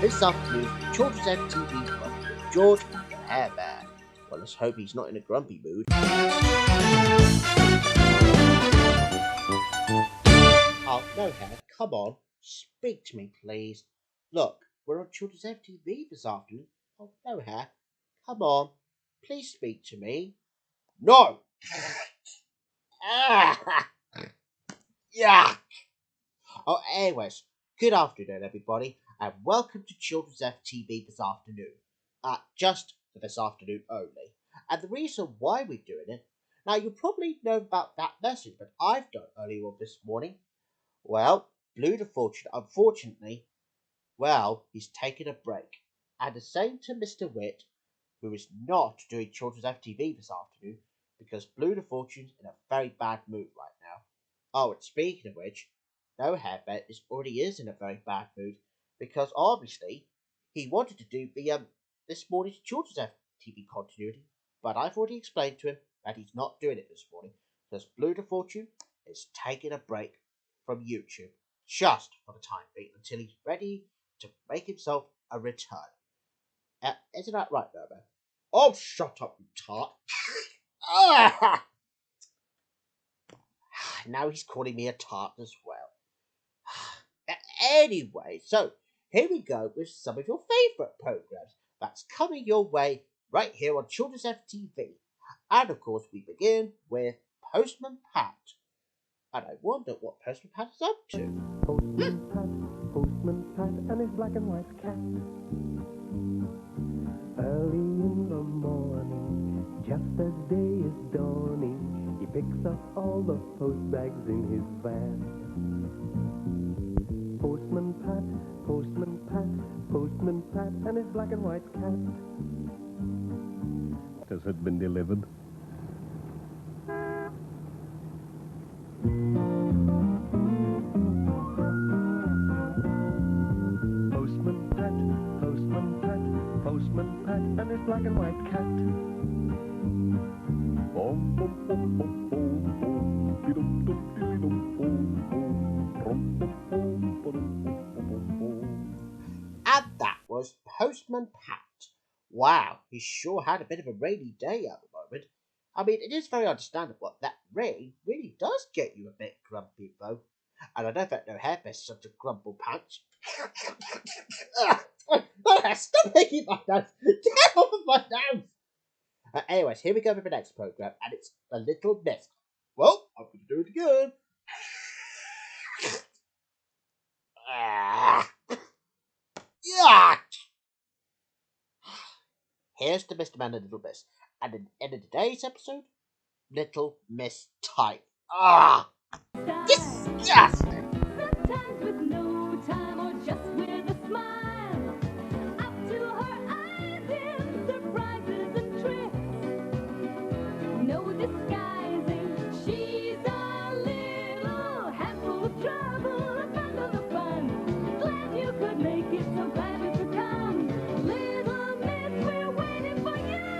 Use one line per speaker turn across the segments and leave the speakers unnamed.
this afternoon, Children's FTV from George No-Hare Bear. Well, let's hope he's not in a grumpy mood. Oh, No-Hare, come on, speak to me, please. Look, we're on Children's FTV this afternoon. Oh, No-Hare, come on, please speak to me. No! Yeah! Oh, anyways, good afternoon, everybody, and welcome to Children's FTV this afternoon. Just for this afternoon only. And the reason why we're doing it, now you probably know about that message that I've done earlier on this morning. Well, BluetheFortune, unfortunately, well, he's taken a break. And the same to Mr. Witt, who is not doing Children's FTV this afternoon, because BluetheFortune's in a very bad mood right now. Oh, and speaking of which, No-Hare Bear already is in a very bad mood, because obviously he wanted to do the this morning's Children's FTV continuity, but I've already explained to him that he's not doing it this morning, because BluetheFortune is taking a break from YouTube, just for the time being, until he's ready to make himself a return. Isn't that right, Bear? Oh, shut up, you tart. Now he's calling me a tart as well. Anyway, so here we go with some of your favourite programmes that's coming your way right here on Children's FTV. And of course, we begin with Postman Pat. And I wonder what Postman Pat is up to.
Postman Pat, and his black and white cat. Early in the morning, just as day is dawning, he picks up all the post bags in his van. Postman Pat, Postman Pat, Postman Pat, and his black and white cat. Has it been delivered? Postman Pat, Postman Pat, Postman Pat, and his black and white cat.
And that was Postman Pat. Wow, he sure had a bit of a rainy day at the moment. I mean, it is very understandable that rain really does get you a bit grumpy, though. And I know that No-Hare Bear is such a grumble pants. Stop making my nose! Get off of my nose! Anyways, here we go with the next programme, and it's A Little Mist. Well, I'm going to do it again. Yeah. Here's to Mr. Man and Little Miss. And in the end of today's episode, Little Miss Type. Disgusting!
Sometimes with no time or just with a smile. Up to her eyes in surprises and tricks. No disguising, she's a little handful of trouble, a bundle of fun. Glad you could make it, so glad you could come. Little Miss, we're waiting for you.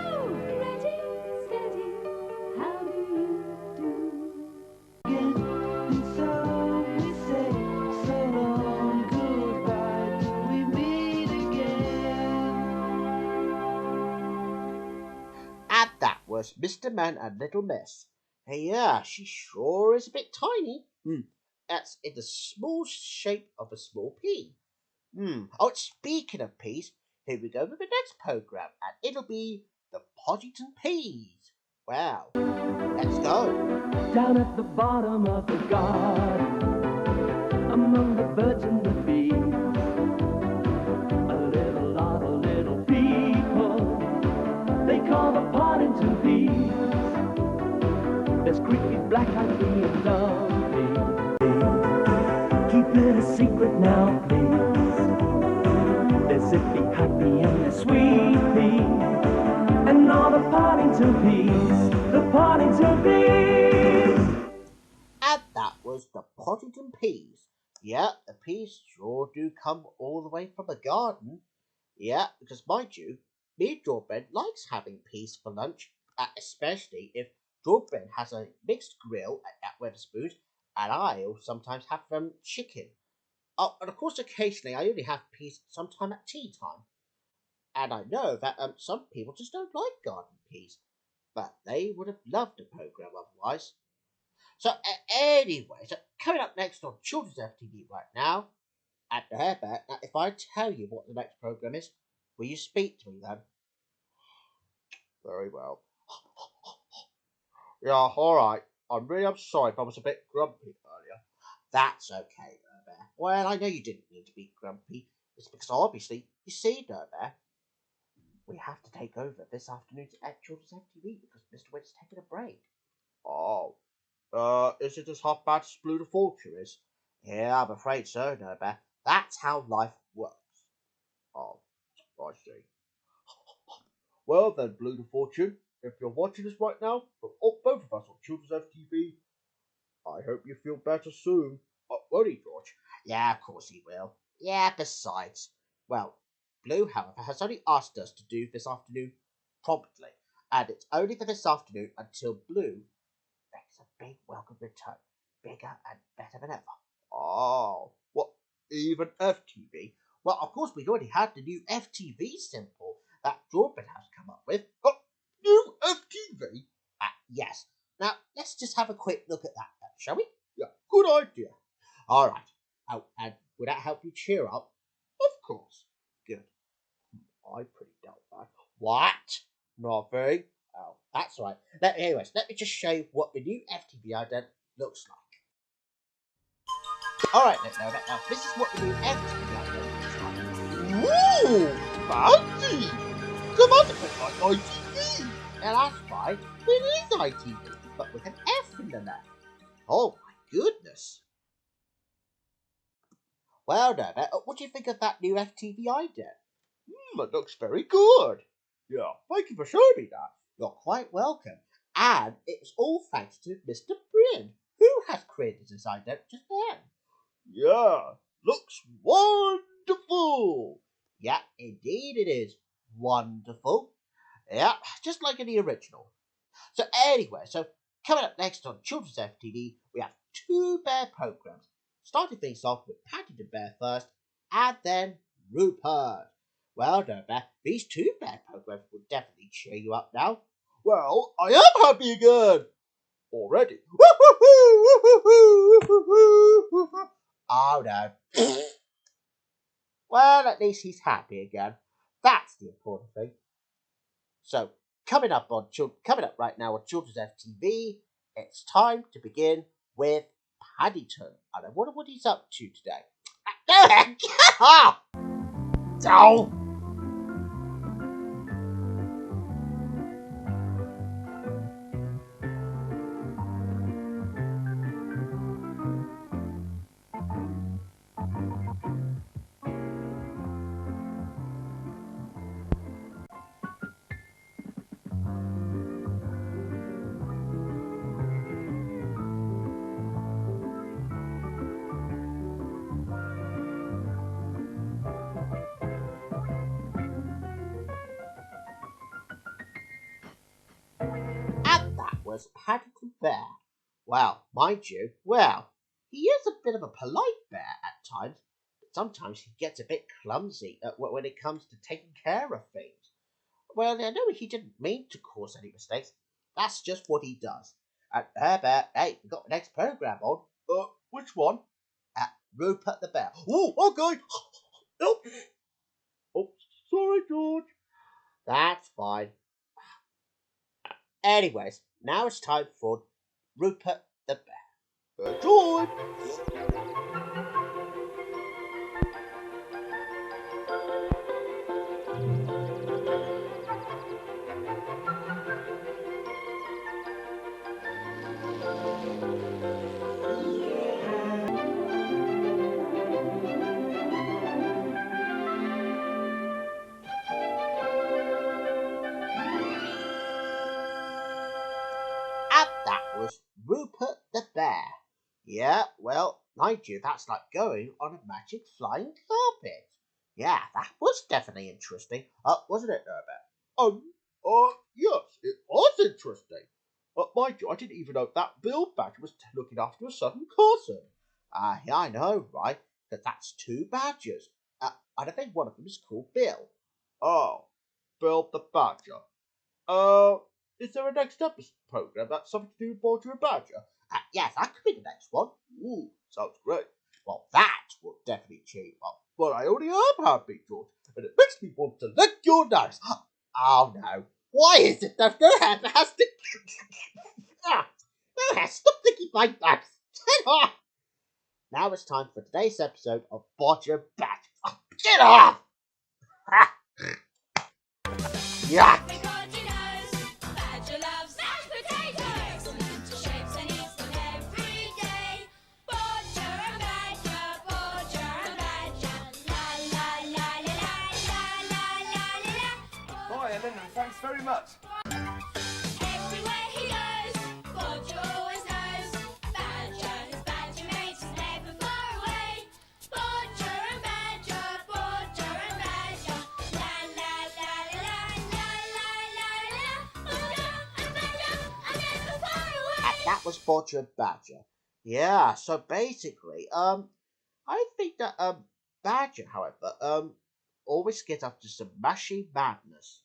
Ready, steady, how do you do?
And so we say so long, goodbye, till we meet again.
And that was Mr. Man and Little Miss. Hey, yeah, she sure is a bit tiny. That's in the small shape of a small pea. Oh, speaking of peas, here we go with the next programme, and it'll be the Poddington Peas. Wow, let's go.
Down at the bottom of the garden, among the birds and the bees, a little lot of little people they call the Poddington Peas. There's creepy, black-eyed pea and lovely. Keep it a secret now, please. There's zippy, happy, and there's sweet pea, and all the Poddington Peas, the Poddington Peas.
And that was the Poddington Peas. Yeah, the peas sure do come all the way from the garden. Yeah, because mind you, me and George Brind likes having peas for lunch, especially if George Brind has a mixed grill at Wetherspoons, and I'll sometimes have chicken. Oh, and of course, occasionally I only have peas sometime at tea time. And I know that some people just don't like garden peas, but they would have loved the program otherwise. So anyway, so coming up next on Children's FTV right now, at the Hair Bear. Now, if I tell you what the next program is, will you speak to me then? Very well. Yeah, all right. I'm sorry if I was a bit grumpy earlier. That's okay, Bear. Well, I know you didn't mean to be grumpy. It's because obviously, you see, Bear, we have to take over this afternoon at Children's FTV because Mr. Witt's taking a break. Oh, is it as hot bad as BluetheFortune is? Yeah, I'm afraid so, Bear. That's how life works. Oh, I see. Well then, BluetheFortune, if you're watching this right now, from both of us on Children's FTV, I hope you feel better soon. Won't he, George? Yeah, of course he will. Yeah, besides, well, Blue, however, has only asked us to do this afternoon promptly, and it's only for this afternoon until Blue makes a big welcome return, bigger and better than ever. Oh, what, even FTV? Well, of course, we already had the new FTV symbol that George Brind has come up with. New FTV? Yes. Now, let's just have a quick look at that, shall we? Yeah, good idea. All right. Oh, and would that help you cheer up? Of course. Good. I pretty doubt that. What? Nothing. Oh, that's right. Anyways, let me just show you what the new FTV ident looks like. All right, now, this is what the new FTV ident looks like. Ooh, fancy! Come on, it's like ITV. Now that's right, it is ITV, but with an F in the name. Oh my goodness. Well, Norbert, what do you think of that new FTV ident? It looks very good. Yeah, thank you for showing me that. You're quite welcome. And it's all thanks to Mr. Brind, who has created this ident just then. Yeah, looks wonderful. Yeah, indeed it is wonderful. Yeah, just like in the original. So anyway, coming up next on Children's FTV, we have two bear programs. Starting things off with Patty the Bear first, and then Rupert. Well, Bear, these two bear programs will definitely cheer you up now. Well, I am happy again. Already. Oh no. Well, at least he's happy again. That's the important thing. So, coming up right now on Children's FTV, it's time to begin with Paddington. And I wonder what he's up to today. Oh! And that was Paddington Bear. Well, mind you, he is a bit of a polite bear at times, but sometimes he gets a bit clumsy when it comes to taking care of things. Well, I know he didn't mean to cause any mistakes. That's just what he does. And Bear, hey, we got the next program on. Which one? Rupert the Bear. Oh, okay. Oh, sorry, George. That's fine. Anyways, now it's time for Rupert the Bear. George! And that was Rupert the Bear. Yeah, well, mind you, that's like going on a magic flying carpet. Yeah, that was definitely interesting. Wasn't it, Norbert? Yes, it was interesting. Mind you, I didn't even know that Bill Badger was looking after a certain cousin. Yeah, I know, right? That that's two badgers. And I think one of them is called Bill. Oh, Bill the Badger. Is there a next episode program that's something to do with Badger and Badger? Yes, that could be the next one. Ooh, sounds great. Well, that will definitely cheer up. But I already am happy, George, and it makes me want to lick your nose. Oh no. Why is it that No-Hare has to... No-Hare, stop licking my nose. Get off. Now it's time for today's episode of Badger and Badger. Oh, get off! Yuck!
Thanks very much.
Everywhere he goes, Bodger always knows. Badger, his badger mate is never far away. Bodger and Badger, la la la la la la la la. Bodger and Badger are never far away.
That was Badger and Badger. Yeah, so basically, I think that Badger, however, always gets up to some mashy madness.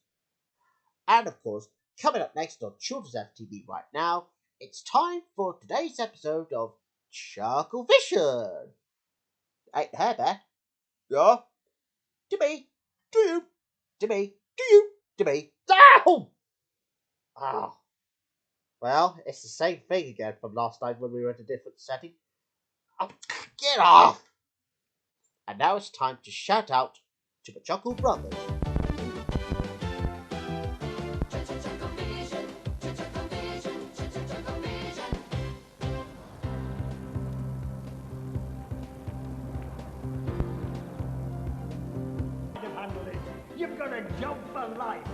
And of course, coming up next on Children's FTV right now, it's time for today's episode of Chuckle Vision. Hey, Hare Bear. Yeah? To me. To you. To me. To you. To me. Down! Oh. Well, it's the same thing again from last time when we were in a different setting. Oh, get off! And now it's time to shout out to the Chuckle Brothers.
You've got to jump for life.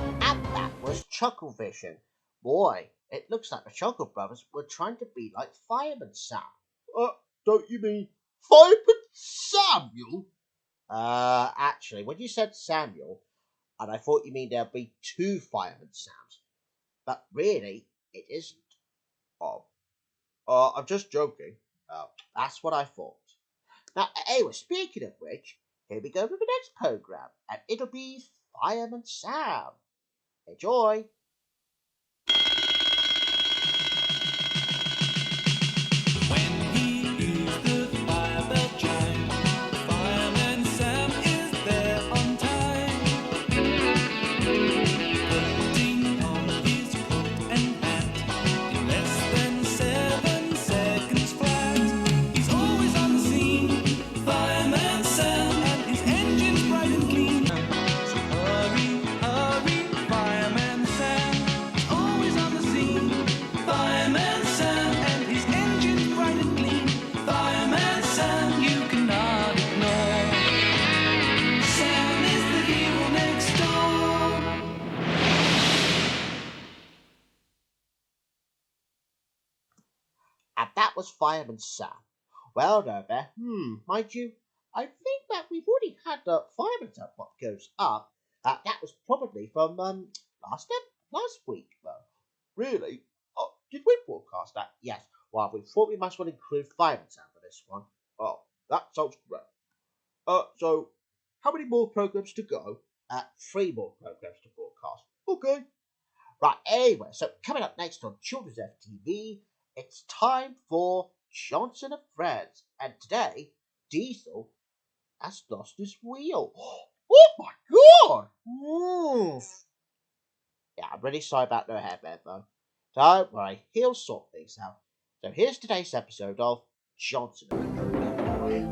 And that was Chuckle Vision. Boy, it looks like the Chuckle Brothers were trying to be like Fireman Sam. Don't you mean Fireman Samuel? Actually, when you said Samuel, and I thought you mean there'd be two Fireman Sams. But really, it isn't. Oh. I'm just joking. That's what I thought. Now, anyway, speaking of which, here we go with the next program, and it'll be Fireman Sam. Enjoy!
When he hears the fire bell chime, Fireman Sam is there on time. Putting on his coat and hat in less than 7 seconds flat. He's always on the scene, Fireman Sam, and his engine's bright and clean. So hurry, hurry, Fireman Sam, he's always on the scene, Fireman Sam, and his engine's bright and clean. Fireman Sam, you cannot ignore. Sam is the hero next door.
And that was Fireman Sam. Well, no, there. Mind you, I think that we've already had the Fireman Sam what goes up. That was probably from last week, though. Really? Oh, did we broadcast that? Yes. Well, we thought we might as well include Fireman Sam for this one. Oh, that sounds great. So how many more programs to go? 3 more programs to broadcast. Okay. Right, anyway, so coming up next on Children's FTV, it's time for Johnson and Friends. And today, Diesel has lost his wheel. Oh my god! Yeah, I'm really sorry about No-Hare Bear, though. Don't worry, he'll sort things out. So here's today's episode of Johnson and Noddy.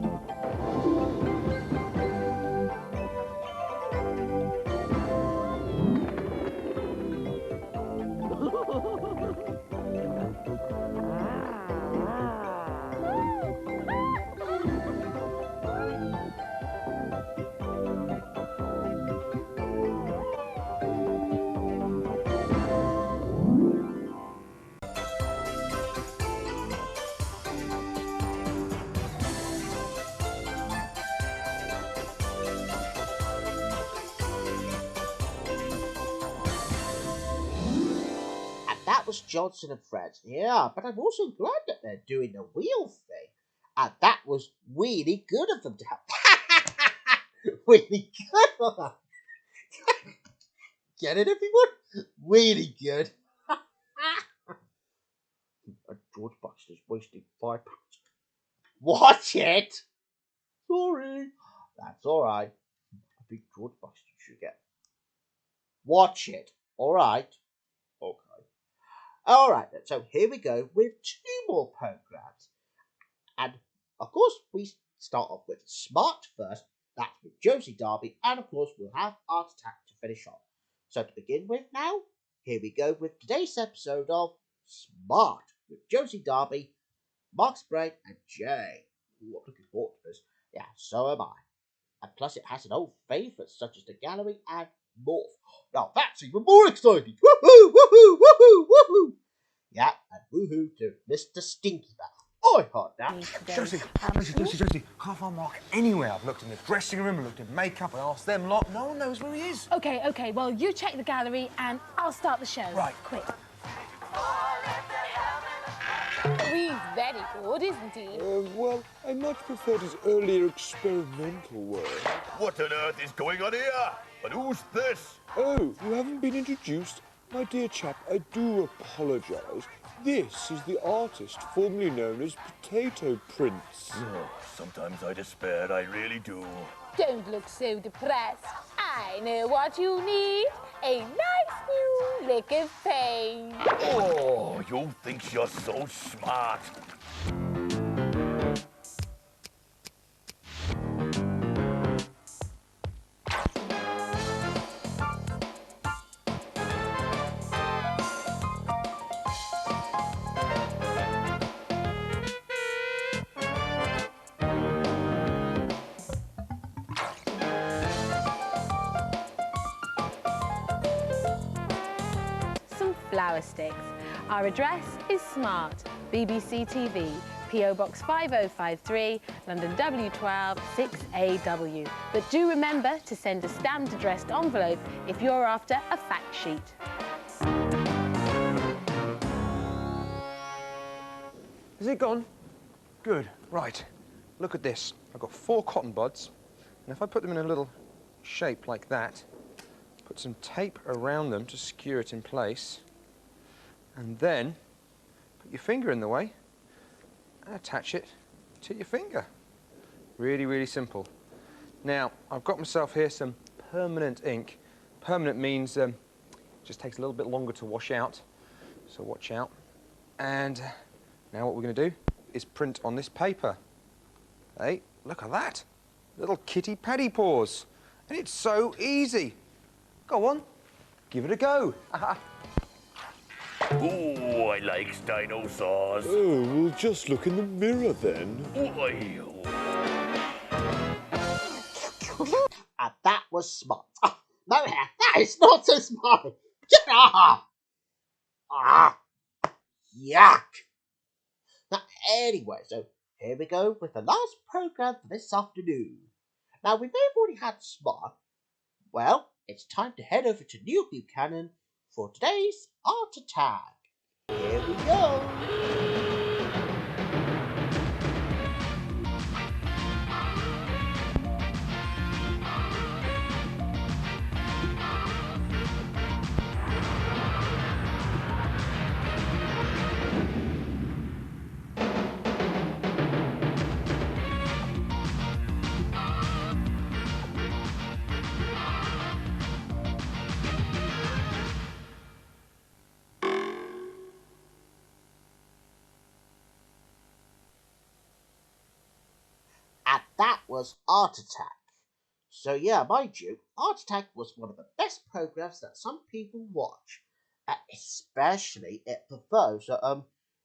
That was Johnson and Friends. Yeah, but I'm also glad that they're doing the wheel thing. And that was really good of them to help. Really good of them. Get it, everyone? Really good. George Buxton's wasting £5. Watch it! Sorry. That's alright. I think George Buxton should get. Watch it. Alright. Okay. Alright then, so here we go with 2 more programs. And of course, we start off with Smart first. That's with Josie Darby. And of course, we'll have Art Attack to finish off. So to begin with now, here we go with today's episode of Smart with Josie Darby, Mark Sprague, and Jay. Ooh, I'm looking forward to this. Yeah, so am I. And plus it has an old favourite such as the Gallery and Morph. Now that's even more exciting! Woohoo! Woohoo! Woohoo! Woohoo! Yeah, and woohoo to Mr. Stinky Bat. I heard that.
Josie, can't find Mark anywhere. I've looked in the dressing room, I looked in makeup, I asked them lot. No one knows where he is.
Okay, well, you check the gallery and I'll start the show.
Right.
Quick. He's very good, isn't he?
Well, I much preferred his earlier experimental work.
What on earth is going on here? And who's this?
Oh, you haven't been introduced? My dear chap, I do apologise. This is the artist formerly known as Potato Prince.
Oh, sometimes I despair, I really do.
Don't look so depressed. I know what you need. A nice new lick of paint.
Oh, you think you're so smart.
Flower sticks. Our address is Smart, BBC TV, PO Box 5053, London W12 6AW. But do remember to send a stamped addressed envelope if you're after a fact sheet.
Is it gone? Good. Right. Look at this. I've got 4 cotton buds, and if I put them in a little shape like that, put some tape around them to secure it in place, and then put your finger in the way and attach it to your finger. Really, really simple. Now, I've got myself here some permanent ink. Permanent means it just takes a little bit longer to wash out, so watch out. And now what we're going to do is print on this paper. Hey, look at that. Little kitty paddy paws. And it's so easy. Go on, give it a go.
Oh, I like dinosaurs.
Oh, we'll just look in the mirror then.
And that was smart. Oh, no, that is not so smart. Get off! Yuck! Now, anyway, so here we go with the last programme for this afternoon. Now, we may have already had Smart. Well, it's time to head over to Neil Buchanan for today's Art Attack. Here we go. And that was Art Attack. So yeah, mind you, Art Attack was one of the best programs that some people watch, especially for those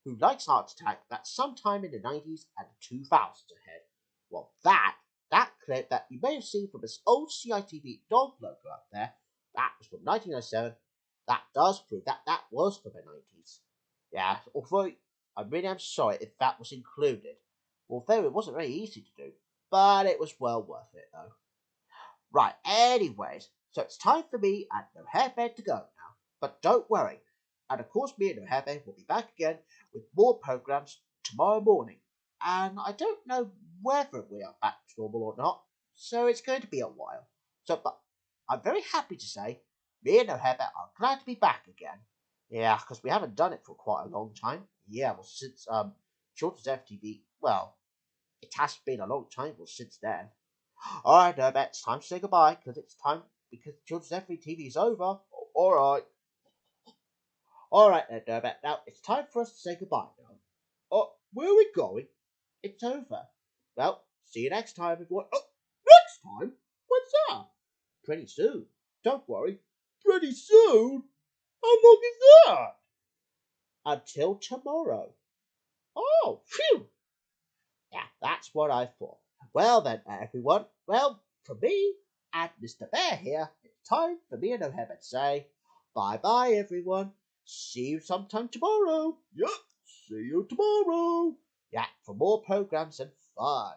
who likes Art Attack that's sometime in the 90s and 2000s ahead. Well, that clip that you may have seen from this old CITV dog logo up there, that was from 1907. That does prove that that was from the 90s. Yeah, although I really am sorry if that was included. Although it wasn't very easy to do, but it was well worth it though. Right, anyways, so it's time for me and No-Hare Bear to go now. But don't worry, and of course me and No-Hare Bear will be back again with more programs tomorrow morning. and I don't know whether we are back to normal or not, so it's going to be a while. But I'm very happy to say, me and No-Hare Bear are glad to be back again. Yeah, because we haven't done it for quite a long time. Yeah, well, since Children's FTV, well, it has been a long time since then. Alright, No-Hare Bear, it's time to say goodbye, because Children's FTV is over. Alright. Alright then, No-Hare Bear, now it's time for us to say goodbye now. Oh, where are we going? It's over. Well, see you next time, everyone. Oh, next time? When's that? Pretty soon. Don't worry. Pretty soon? How long is that? Until tomorrow. Oh, phew. Yeah, that's what I thought. Well then, everyone. Well, from me and Mr. Bear here, it's time for me and No-Hare Bear to say bye-bye, everyone. See you sometime tomorrow.
Yep, see you tomorrow.
Yeah, for more programs and fun.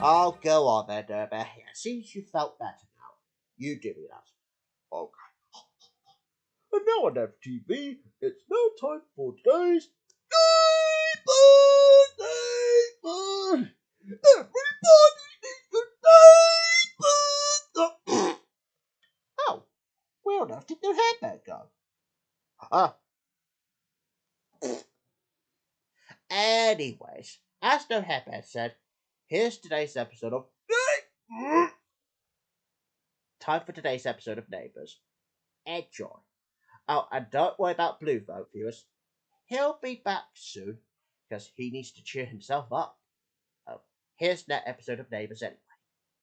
Oh, go on then, No-Hare Bear. Yeah, seems you felt better now. You do that. Okay.
And now on FTV, it's now time for today's neighbor. Everybody needs a neighbor.
Oh, where on earth did No-Hare Bear go? Anyways, as No-Hare Bear said, here's today's episode of time for today's episode of Neighbours. Enjoy. Oh, and don't worry about Blue Vote, viewers. He'll be back soon, because he needs to cheer himself up. Oh, here's that episode of Neighbours anyway.